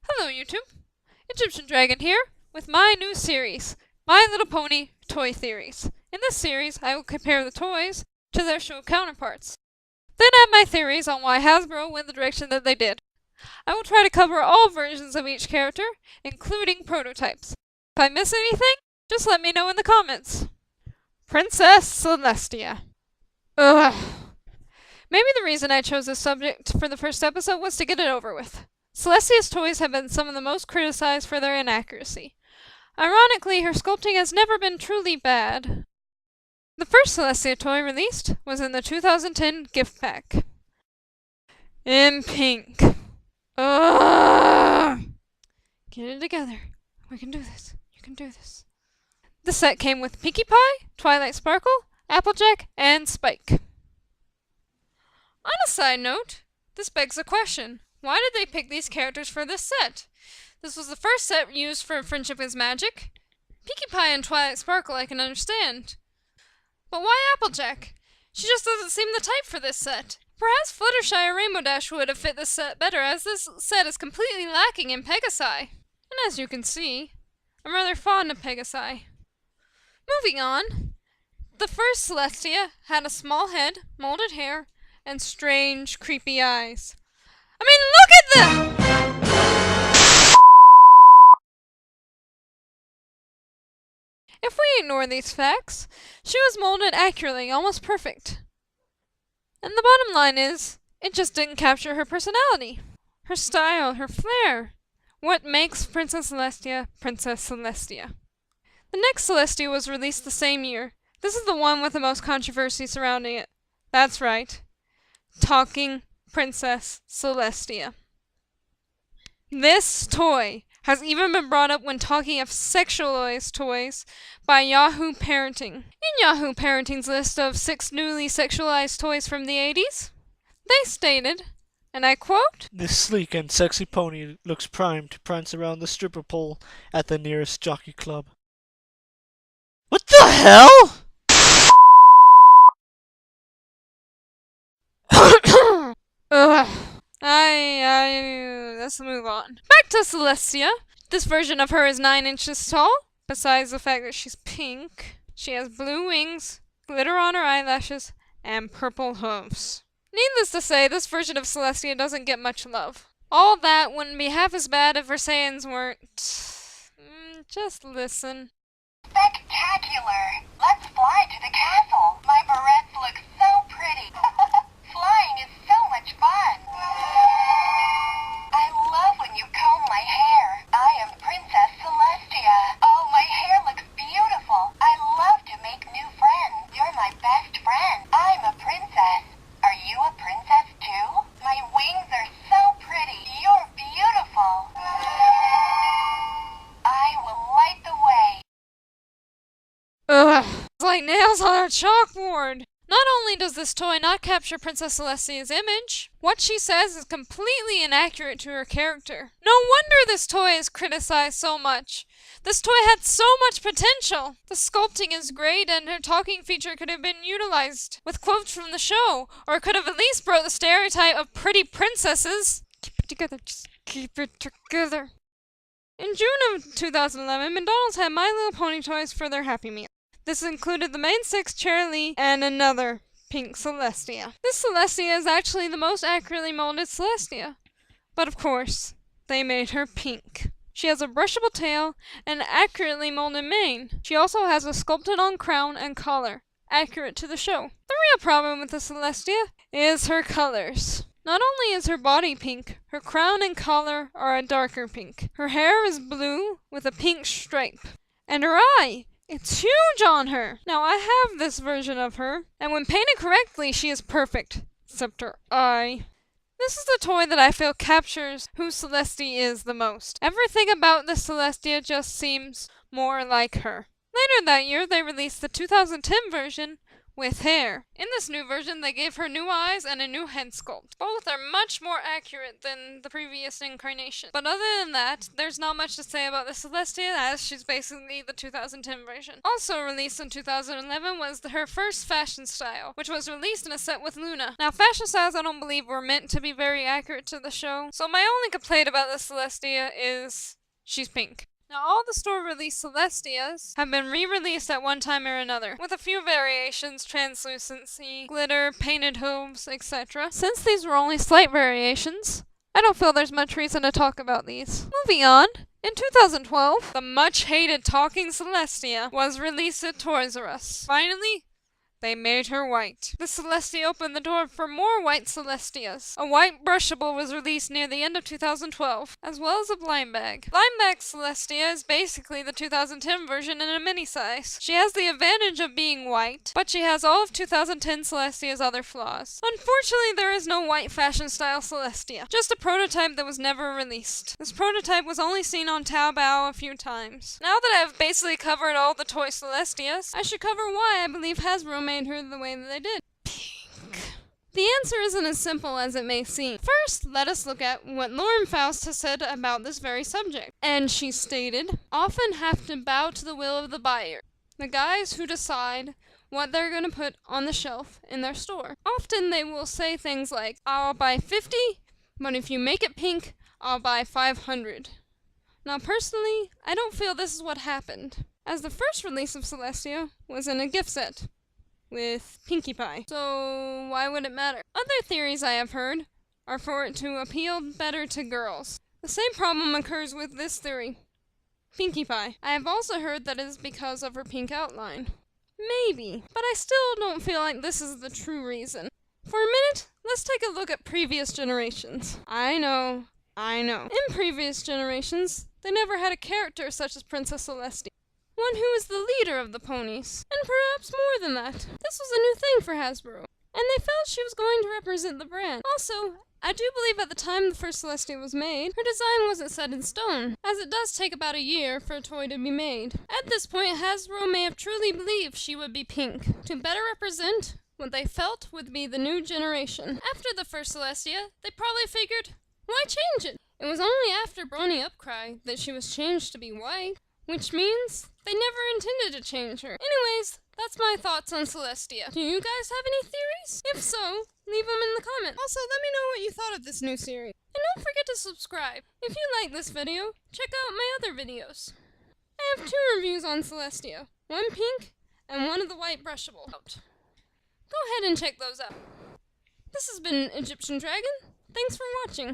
Hello YouTube, Egyptian Dragon here with my new series, My Little Pony Toy Theories. In this series, I will compare the toys to their show counterparts, then add my theories on why Hasbro went the direction that they did. I will try to cover all versions of each character, including prototypes. If I miss anything, just let me know in the comments. Princess Celestia. Ugh. Maybe the reason I chose this subject for the first episode was to get it over with. Celestia's toys have been some of the most criticized for their inaccuracy. Ironically, her sculpting has never been truly bad. The first Celestia toy released was in the 2010 gift pack. In pink. Ugh! Get it together. We can do this. You can do this. The set came with Pinkie Pie, Twilight Sparkle, Applejack, and Spike. On a side note, this begs a question. Why did they pick these characters for this set? This was the first set used for Friendship is Magic. Pinkie Pie and Twilight Sparkle I can understand. But why Applejack? She just doesn't seem the type for this set. Perhaps Fluttershy or Rainbow Dash would have fit this set better, as this set is completely lacking in Pegasi. And as you can see, I'm rather fond of Pegasi. Moving on, the first Celestia had a small head, molded hair, and strange, creepy eyes. I mean, look at them! If we ignore these facts, she was molded accurately, almost perfect. And the bottom line is, it just didn't capture her personality, her style, her flair. What makes Princess Celestia Princess Celestia? The next Celestia was released the same year. This is the one with the most controversy surrounding it. That's right. Talking Princess Celestia. This toy has even been brought up when talking of sexualized toys by Yahoo Parenting. In Yahoo Parenting's list of 6 newly sexualized toys from the 80s, they stated, and I quote, "This sleek and sexy pony looks primed to prance around the stripper pole at the nearest jockey club." What the hell?! Ugh. Let's move on. Back to Celestia. This version of her is 9 inches tall. Besides the fact that she's pink, she has blue wings, glitter on her eyelashes, and purple hooves. Needless to say, this version of Celestia doesn't get much love. All that wouldn't be half as bad if her Saiyans weren't... just listen. Spectacular! Let's fly to the castle. My barrettes look so pretty. Flying is so much fun. I love when you comb my hair. I am Princess Celestia. Oh, my hair looks beautiful. I love to make new friends. You're my best friend. I'm a princess. Are you a princess too? My wings are so pretty. You're beautiful. I will light the way. Ugh. It's like nails on a chalkboard. Not only does this toy not capture Princess Celestia's image, what she says is completely inaccurate to her character. No wonder this toy is criticized so much. This toy had so much potential. The sculpting is great and her talking feature could have been utilized with quotes from the show, or could have at least broke the stereotype of pretty princesses. Keep it together, just keep it together. In June of 2011, McDonald's had My Little Pony toys for their Happy Meal. This included the main 6 Cherry and another pink Celestia. This Celestia is actually the most accurately molded Celestia. But of course, they made her pink. She has a brushable tail and an accurately molded mane. She also has a sculpted on crown and collar, accurate to the show. The real problem with the Celestia is her colors. Not only is her body pink, her crown and collar are a darker pink. Her hair is blue with a pink stripe. And her eye! It's huge on her! Now, I have this version of her, and when painted correctly, she is perfect. Except her eye. This is the toy that I feel captures who Celestia is the most. Everything about the Celestia just seems more like her. Later that year, they released the 2010 version with hair. In this new version, they gave her new eyes and a new head sculpt. Both are much more accurate than the previous incarnation. But other than that, there's not much to say about the Celestia, as she's basically the 2010 version. Also released in 2011 was her first fashion style, which was released in a set with Luna. Now, fashion styles I don't believe were meant to be very accurate to the show, so my only complaint about the Celestia is she's pink. Now, all the store-released Celestias have been re-released at one time or another, with a few variations, translucency, glitter, painted hooves, etc. Since these were only slight variations, I don't feel there's much reason to talk about these. Moving on, in 2012, the much-hated Talking Celestia was released at Toys R Us. Finally, they made her white. The Celestia opened the door for more white Celestias. A white brushable was released near the end of 2012, as well as a blind bag. Blind bag Celestia is basically the 2010 version in a mini size. She has the advantage of being white, but she has all of 2010 Celestia's other flaws. Unfortunately, there is no white fashion style Celestia, just a prototype that was never released. This prototype was only seen on Taobao a few times. Now that I have basically covered all the toy Celestias, I should cover why I believe Hasbro made her the way that they did. Pink. The answer isn't as simple as it may seem. First, let us look at what Lauren Faust has said about this very subject. And she stated, often have to bow to the will of the buyer, the guys who decide what they're going to put on the shelf in their store. Often they will say things like, I'll buy 50, but if you make it pink, I'll buy 500. Now personally, I don't feel this is what happened, as the first release of Celestia was in a gift set with Pinkie Pie, so why would it matter? Other theories I have heard are for it to appeal better to girls. The same problem occurs with this theory, Pinkie Pie. I have also heard that it is because of her pink outline. Maybe, but I still don't feel like this is the true reason. For a minute, let's take a look at previous generations. I know. In previous generations, they never had a character such as Princess Celestia, one who was the leader of the ponies, and perhaps more than that. This was a new thing for Hasbro, and they felt she was going to represent the brand. Also, I do believe at the time the first Celestia was made, her design wasn't set in stone, as it does take about a year for a toy to be made. At this point, Hasbro may have truly believed she would be pink, to better represent what they felt would be the new generation. After the first Celestia, they probably figured, why change it? It was only after Brony Upcry that she was changed to be white, which means they never intended to change her. Anyways, that's my thoughts on Celestia. Do you guys have any theories? If so, leave them in the comments. Also, let me know what you thought of this new series. And don't forget to subscribe. If you like this video, check out my other videos. I have 2 reviews on Celestia. One pink, and one of the white brushable. Go ahead and check those out. This has been Egyptian Dragon. Thanks for watching.